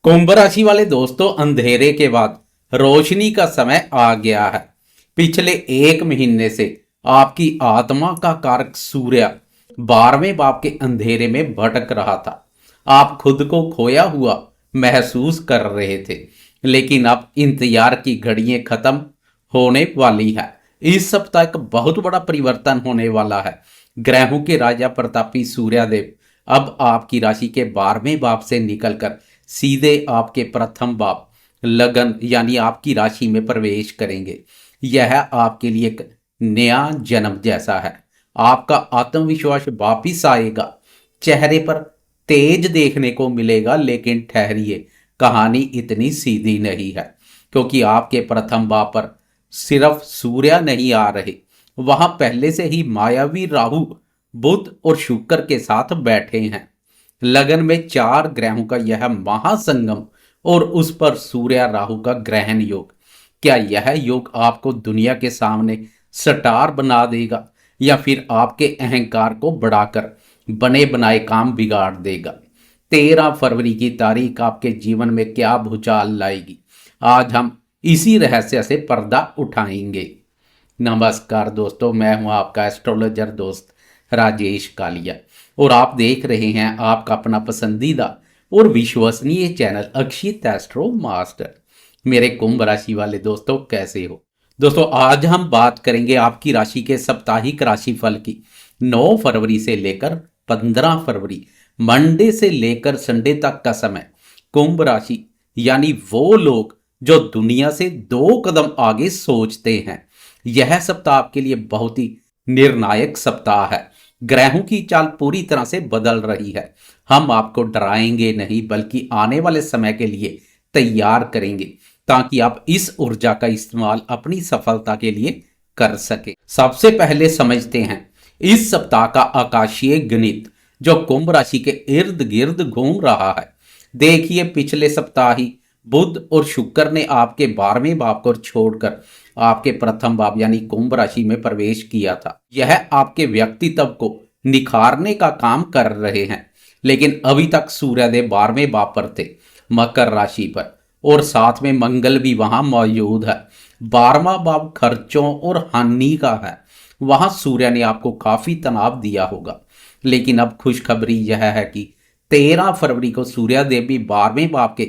कुंभ राशि वाले दोस्तों, अंधेरे के बाद रोशनी का समय आ गया है। पिछले एक महीने से आपकी आत्मा का कारक सूर्य 12वें भाव के अंधेरे में भटक रहा था। आप खुद को खोया हुआ महसूस कर रहे थे, लेकिन अब इंतजार की घड़ियां खत्म होने वाली है। इस सप्ताह एक बहुत बड़ा परिवर्तन होने वाला है। ग्रहों के राजा प्रतापी सूर्यदेव अब आपकी राशि के 12वें भाव से निकलकर सीधे आपके प्रथम भाव लगन यानी आपकी राशि में प्रवेश करेंगे। यह आपके लिए एक नया जन्म जैसा है। आपका आत्मविश्वास वापिस आएगा, चेहरे पर तेज देखने को मिलेगा। लेकिन ठहरिए, कहानी इतनी सीधी नहीं है, क्योंकि आपके प्रथम भाव पर सिर्फ सूर्य नहीं आ रहे, वहां पहले से ही मायावी राहु, बुध और शुक्र के साथ बैठे हैं। लगन में 4 ग्रहों का यह महासंगम और उस पर सूर्य राहु का ग्रहण योग, क्या यह योग आपको दुनिया के सामने स्टार बना देगा या फिर आपके अहंकार को बढ़ाकर बने बनाए काम बिगाड़ देगा? 13 फरवरी की तारीख आपके जीवन में क्या भूचाल लाएगी, आज हम इसी रहस्य से पर्दा उठाएंगे। नमस्कार दोस्तों, मैं हूं आपका एस्ट्रोलॉजर दोस्त राजेश कालिया और आप देख रहे हैं आपका अपना पसंदीदा और विश्वसनीय चैनल अक्षित एस्ट्रो मास्टर। मेरे कुंभ राशि वाले दोस्तों, कैसे हो? दोस्तों, आज हम बात करेंगे आपकी राशि के साप्ताहिक राशिफल की। 9 फरवरी से लेकर 15 फरवरी, मंडे से लेकर संडे तक का समय। कुंभ राशि यानी वो लोग जो दुनिया से 2 कदम आगे सोचते हैं। यह सप्ताह आपके लिए बहुत ही निर्णायक सप्ताह है। ग्रहों की चाल पूरी तरह से बदल रही है। हम आपको डराएंगे नहीं, बल्कि आने वाले समय के लिए तैयार करेंगे, ताकि आप इस ऊर्जा का इस्तेमाल अपनी सफलता के लिए कर सके। सबसे पहले समझते हैं इस सप्ताह का आकाशीय गणित, जो कुंभ राशि के इर्द गिर्द घूम रहा है। देखिए, पिछले सप्ताह ही बुध और शुक्र ने आपके 12वें भाव को छोड़कर आपके प्रथम भाव यानी कुंभ राशि में प्रवेश किया था। यह आपके व्यक्तित्व को निखारने का काम कर रहे हैं। लेकिन अभी तक सूर्यदेव 12वें भाव पर थे, मकर राशि पर, और साथ में मंगल भी वहां मौजूद है। 12वां भाव खर्चों और हानि का है। वहां सूर्य ने आपको काफी तनाव दिया होगा। लेकिन अब खुशखबरी यह है कि 13 फरवरी को सूर्यदेव भी 12वें भाव के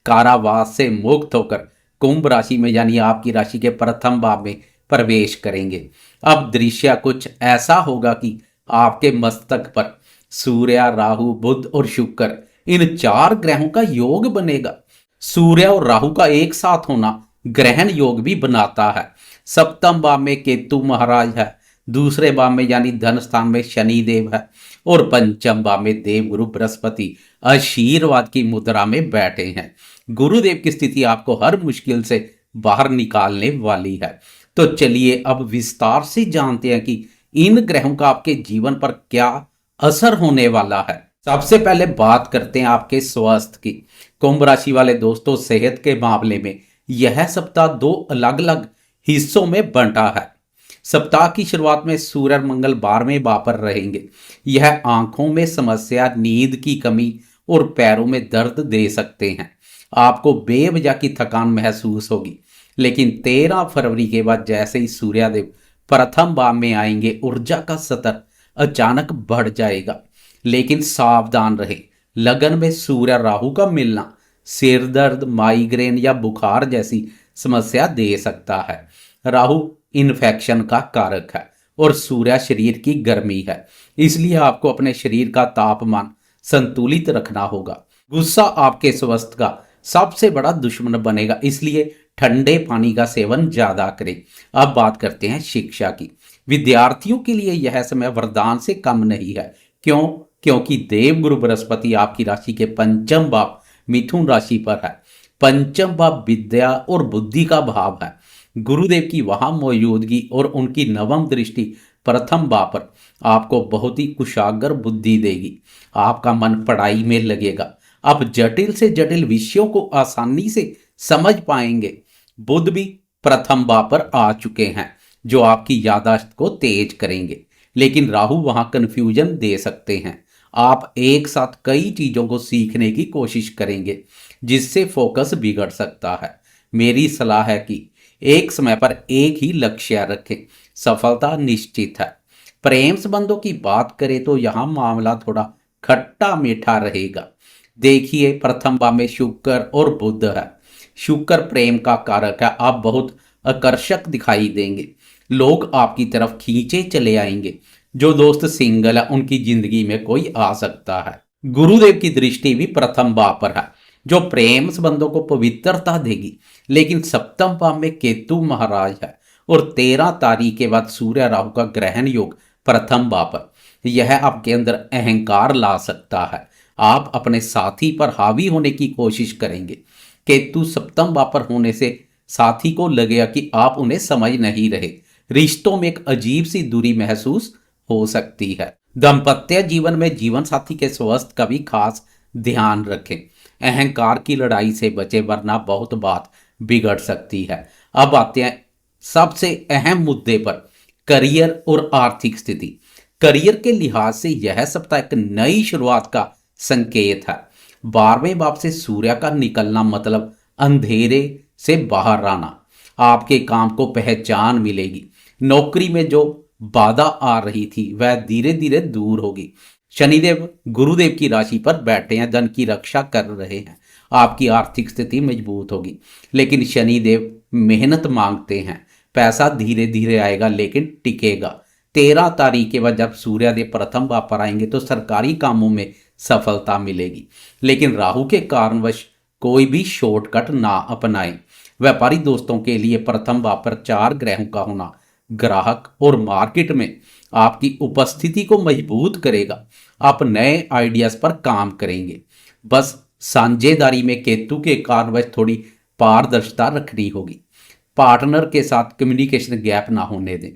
कारावास से मुक्त होकर कुंभ राशि में यानी आपकी राशि के प्रथम भाव में प्रवेश करेंगे। अब दृश्य कुछ ऐसा होगा कि आपके मस्तक पर सूर्य, राहु, बुध और शुक्र, इन 4 ग्रहों का योग बनेगा। सूर्य और राहु का एक साथ होना ग्रहण योग भी बनाता है। सप्तम भाव में केतु महाराज है, दूसरे भाव में यानी धन स्थान में शनि देव है, और पंचम भाव में देवगुरु बृहस्पति आशीर्वाद की मुद्रा में बैठे हैं। गुरुदेव की स्थिति आपको हर मुश्किल से बाहर निकालने वाली है। तो चलिए अब विस्तार से जानते हैं कि इन ग्रहों का आपके जीवन पर क्या असर होने वाला है। सबसे पहले बात करते हैं आपके स्वास्थ्य की। कुंभ राशि वाले दोस्तों, सेहत के मामले में यह सप्ताह 2 अलग अलग हिस्सों में बंटा है। सप्ताह की शुरुआत में सूर्य और मंगल 12वें भाव पर रहेंगे। यह आंखों में समस्या, नींद की कमी और पैरों में दर्द दे सकते हैं। आपको बेवजह की थकान महसूस होगी। लेकिन 13 फरवरी के बाद जैसे ही सूर्यदेव प्रथम भाव में आएंगे, ऊर्जा का स्तर अचानक बढ़ जाएगा। लेकिन सावधान रहे, लगन में सूर्य राहु का मिलना सिर दर्द, माइग्रेन या बुखार जैसी समस्या दे सकता है। राहु इन्फेक्शन का कारक है और सूर्य शरीर की गर्मी है, इसलिए आपको अपने शरीर का तापमान संतुलित रखना होगा। गुस्सा आपके स्वास्थ्य का सबसे बड़ा दुश्मन बनेगा, इसलिए ठंडे पानी का सेवन ज्यादा करें। अब बात करते हैं शिक्षा की। विद्यार्थियों के लिए यह समय वरदान से कम नहीं है। क्यों? क्योंकि देवगुरु बृहस्पति आपकी राशि के पंचम भाव मिथुन राशि पर है। पंचम भाव विद्या और बुद्धि का भाव है। गुरुदेव की वहां मौजूदगी और उनकी नवम दृष्टि प्रथम भाव पर आपको बहुत ही कुशाग्र बुद्धि देगी। आपका मन पढ़ाई में लगेगा। आप जटिल से जटिल विषयों को आसानी से समझ पाएंगे। बुध भी प्रथम भाव पर आ चुके हैं, जो आपकी याददाश्त को तेज करेंगे। लेकिन राहु वहां कंफ्यूजन दे सकते हैं। आप एक साथ कई चीजों को सीखने की कोशिश करेंगे, जिससे फोकस बिगड़ सकता है। मेरी सलाह है कि एक समय पर एक ही लक्ष्य रखें, सफलता निश्चित है। प्रेम संबंधों की बात करें तो यहाँ मामला थोड़ा खट्टा मीठा रहेगा। देखिए, प्रथम भाव में शुक्र और बुध है। शुक्र प्रेम का कारक है। आप बहुत आकर्षक दिखाई देंगे, लोग आपकी तरफ खींचे चले आएंगे। जो दोस्त सिंगल है उनकी जिंदगी में कोई आ सकता है। गुरुदेव की दृष्टि भी प्रथम भाव पर है, जो प्रेम संबंधों को पवित्रता देगी। लेकिन सप्तम भाव में केतु महाराज है और 13 तारीख के बाद सूर्य राहु का ग्रहण योग प्रथम भाव पर। यह आपके अंदर अहंकार ला सकता है। आप अपने साथी पर हावी होने की कोशिश करेंगे। केतु सप्तम भाव पर होने से साथी को लगेगा कि आप उन्हें समझ नहीं रहे। रिश्तों में एक अजीब सी दूरी महसूस हो सकती है। दाम्पत्य जीवन में जीवन साथी के स्वास्थ्य का भी खास ध्यान रखें। अहंकार की लड़ाई से बचे, वरना बहुत बात बिगड़ सकती है। अब आते हैं सबसे अहम मुद्दे पर, करियर और आर्थिक स्थिति। करियर के लिहाज से यह सप्ताह एक नई शुरुआत का संकेत है। 12वें भाव से सूर्य का निकलना मतलब अंधेरे से बाहर आना। आपके काम को पहचान मिलेगी। नौकरी में जो बाधा आ रही थी वह धीरे धीरे दूर होगी। शनिदेव गुरुदेव की राशि पर बैठे हैं, धन की रक्षा कर रहे हैं। आपकी आर्थिक स्थिति मजबूत होगी। लेकिन शनिदेव मेहनत मांगते हैं। पैसा धीरे धीरे आएगा लेकिन टिकेगा। 13 तारीख के बाद जब सूर्यदेव प्रथम भाव पर आएंगे तो सरकारी कामों में सफलता मिलेगी। लेकिन राहु के कारणवश कोई भी शॉर्टकट ना अपनाएं। व्यापारी दोस्तों के लिए प्रथम भाव पर 4 ग्रहों का होना ग्राहक और मार्केट में आपकी उपस्थिति को मजबूत करेगा। आप नए आइडियाज पर काम करेंगे। बस साझेदारी में केतु के कारणवश थोड़ी पारदर्शिता रखनी होगी। पार्टनर के साथ कम्युनिकेशन गैप ना होने दें।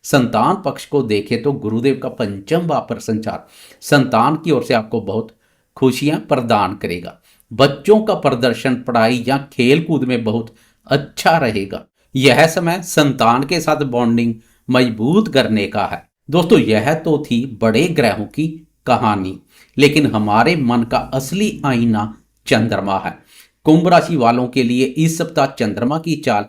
संतान पक्ष को देखें तो गुरुदेव का पंचम भाव पर संचार संतान की ओर से आपको बहुत खुशियां प्रदान करेगा। बच्चों का प्रदर्शन पढ़ाई या खेल कूद में बहुत अच्छा रहेगा। यह समय संतान के साथ बॉन्डिंग मजबूत करने का है। दोस्तों, यह तो थी बड़े ग्रहों की कहानी, लेकिन हमारे मन का असली आईना चंद्रमा है। कुंभ राशि वालों के लिए इस सप्ताह चंद्रमा की चाल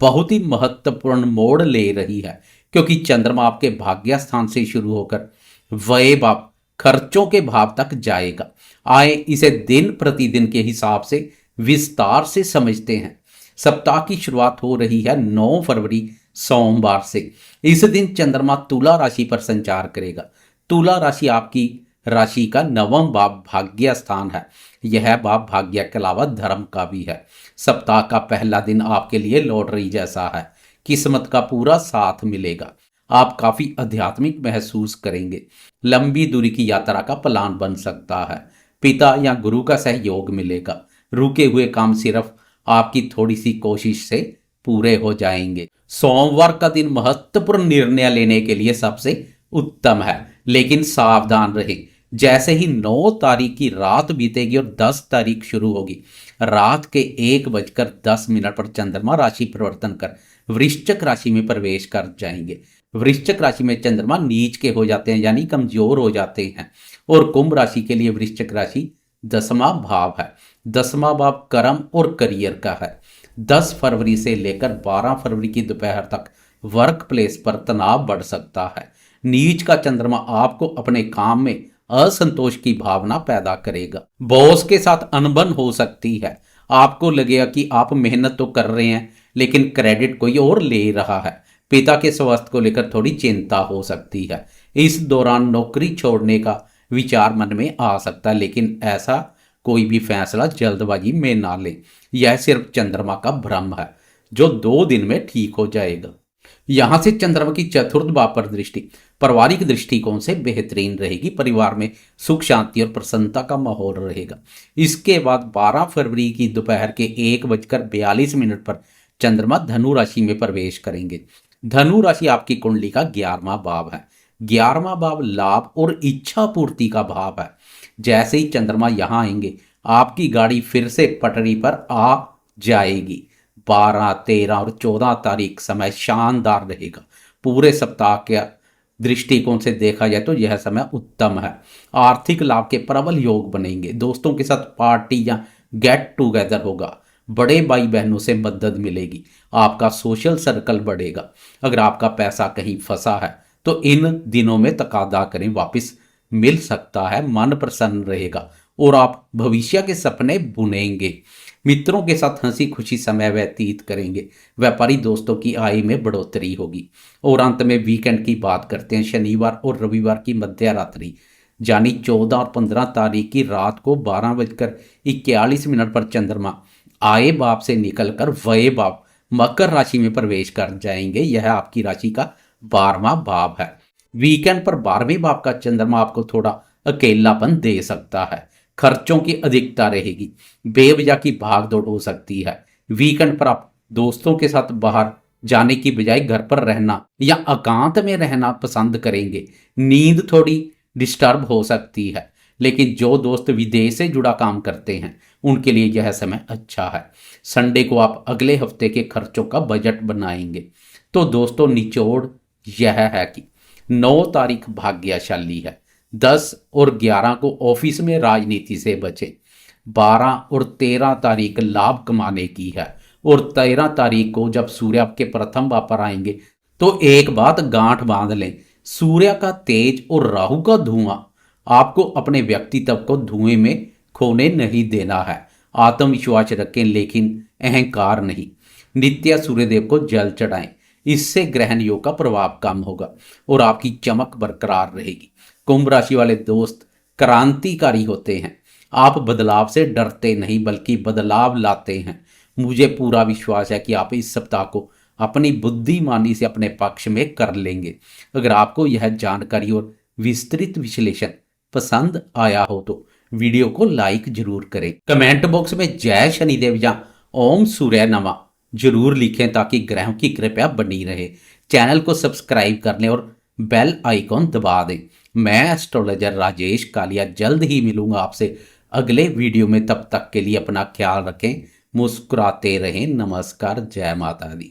बहुत ही महत्वपूर्ण मोड़ ले रही है, क्योंकि चंद्रमा आपके भाग्य स्थान से शुरू होकर व्यय भाव खर्चों के भाव तक जाएगा। आए इसे दिन प्रतिदिन के हिसाब से विस्तार से समझते हैं। सप्ताह की शुरुआत हो रही है 9 फरवरी सोमवार से। इस दिन चंद्रमा तुला राशि पर संचार करेगा। तुला राशि आपकी राशि का 9वां भाव भाग्य स्थान है। यह भाव भाग्य के अलावा धर्म का भी है। सप्ताह का पहला दिन आपके लिए लॉटरी जैसा है। किस्मत का पूरा साथ मिलेगा। आप काफी आध्यात्मिक महसूस करेंगे। लंबी दूरी की यात्रा का प्लान बन सकता है। पिता या गुरु का सहयोग मिलेगा। रुके हुए काम सिर्फ आपकी थोड़ी सी कोशिश से पूरे हो जाएंगे। सोमवार का दिन महत्वपूर्ण निर्णय लेने के लिए सबसे उत्तम है, लेकिन सावधान रहें। जैसे ही 9 तारीख की रात बीतेगी और 10 तारीख शुरू होगी, रात के 1:10 पर चंद्रमा राशि परिवर्तन कर वृश्चिक राशि में प्रवेश कर जाएंगे। वृश्चिक राशि में चंद्रमा नीच के हो जाते हैं, यानी कमजोर हो जाते हैं। और कुंभ राशि के लिए वृश्चिक राशि 10वां भाव है। 10वां भाव कर्म और करियर का है। 10 फरवरी से लेकर 12 फरवरी की दोपहर तक वर्क प्लेस पर तनाव बढ़ सकता है। नीच का चंद्रमा आपको अपने काम में असंतोष की भावना पैदा करेगा। बॉस के साथ अनबन हो सकती है। आपको लगेगा कि आप मेहनत तो कर रहे हैं, लेकिन क्रेडिट कोई और ले रहा है। पिता के स्वास्थ्य को लेकर थोड़ी चिंता हो सकती है। इस दौरान नौकरी छोड़ने का विचार मन में आ सकता है, लेकिन ऐसा कोई भी फैसला जल्दबाजी में ना ले। यह सिर्फ चंद्रमा का भ्रम है, जो 2 दिन में ठीक हो जाएगा। यहां से चंद्रमा की चतुर्थ भाव पर दृष्टि पारिवारिक दृष्टिकोण से बेहतरीन रहेगी। परिवार में सुख शांति और प्रसन्नता का माहौल रहेगा। इसके बाद 12 फरवरी की दोपहर के 1:42 पर चंद्रमा धनु राशि में प्रवेश करेंगे। धनु राशि आपकी कुंडली का 11वां भाव है। 11वां भाव लाभ और इच्छा पूर्ति का भाव है। जैसे ही चंद्रमा यहां आएंगे, आपकी गाड़ी फिर से पटरी पर आ जाएगी। 12, 13 और 14 तारीख समय शानदार रहेगा। पूरे सप्ताह के दृष्टिकोण से देखा जाए तो यह समय उत्तम है। आर्थिक लाभ के प्रबल योग बनेंगे। दोस्तों के साथ पार्टी या गेट टुगेदर होगा, बड़े भाई बहनों से मदद मिलेगी, आपका सोशल सर्कल बढ़ेगा। अगर आपका पैसा कहीं फंसा है तो इन दिनों में तकादा करें, वापस मिल सकता है, मन प्रसन्न रहेगा और आप भविष्य के सपने बुनेंगे। मित्रों के साथ हंसी खुशी समय व्यतीत करेंगे। व्यापारी दोस्तों की आय में बढ़ोतरी होगी। और अंत में वीकेंड की बात करते हैं। शनिवार और रविवार की मध्य रात्रि यानी 14 और 15 तारीख की रात को 12:41 पर चंद्रमा आए भाव से निकलकर वये भाव मकर राशि में प्रवेश कर जाएंगे। यह आपकी राशि का 12वां भाव है। वीकेंड पर 12वें भाव का चंद्रमा आपको थोड़ा अकेलापन दे सकता है। खर्चों की अधिकता रहेगी, बेवजह की भाग दौड़ हो सकती है। वीकेंड पर आप दोस्तों के साथ बाहर जाने की बजाय घर पर रहना या एकांत में रहना पसंद करेंगे। नींद थोड़ी डिस्टर्ब हो सकती है, लेकिन जो दोस्त विदेश से जुड़ा काम करते हैं उनके लिए यह समय अच्छा है। संडे को आप अगले हफ्ते के खर्चों का बजट बनाएंगे। तो दोस्तों निचोड़ यह है कि 9 तारीख भाग्यशाली है। 10 और 11 को ऑफिस में राजनीति से बचें। 12 और 13 तारीख लाभ कमाने की है। और 13 तारीख को जब सूर्य आपके प्रथम भाव पर आएंगे तो एक बात गांठ बांध लें, सूर्य का तेज और राहु का धुआं आपको अपने व्यक्तित्व को धुएं में खोने नहीं देना है। आत्मविश्वास रखें लेकिन अहंकार नहीं। नित्य सूर्यदेव को जल चढ़ाएं, इससे ग्रहण योग का प्रभाव कम होगा और आपकी चमक बरकरार रहेगी। कुंभ राशि वाले दोस्त क्रांतिकारी होते हैं। आप बदलाव से डरते नहीं बल्कि बदलाव लाते हैं। मुझे पूरा विश्वास है कि आप इस सप्ताह को अपनी बुद्धिमानी से अपने पक्ष में कर लेंगे। अगर आपको यह जानकारी और विस्तृत विश्लेषण पसंद आया हो तो वीडियो को लाइक जरूर करें। कमेंट बॉक्स में जय शनिदेव या ओम सूर्य नमः जरूर लिखें ताकि ग्रहों की कृपा बनी रहे। चैनल को सब्सक्राइब कर लें और बेल आइकॉन दबा दें। मैं एस्ट्रोलॉजर राजेश कालिया जल्द ही मिलूंगा आपसे अगले वीडियो में। तब तक के लिए अपना ख्याल रखें, मुस्कुराते रहें। नमस्कार, जय माता दी।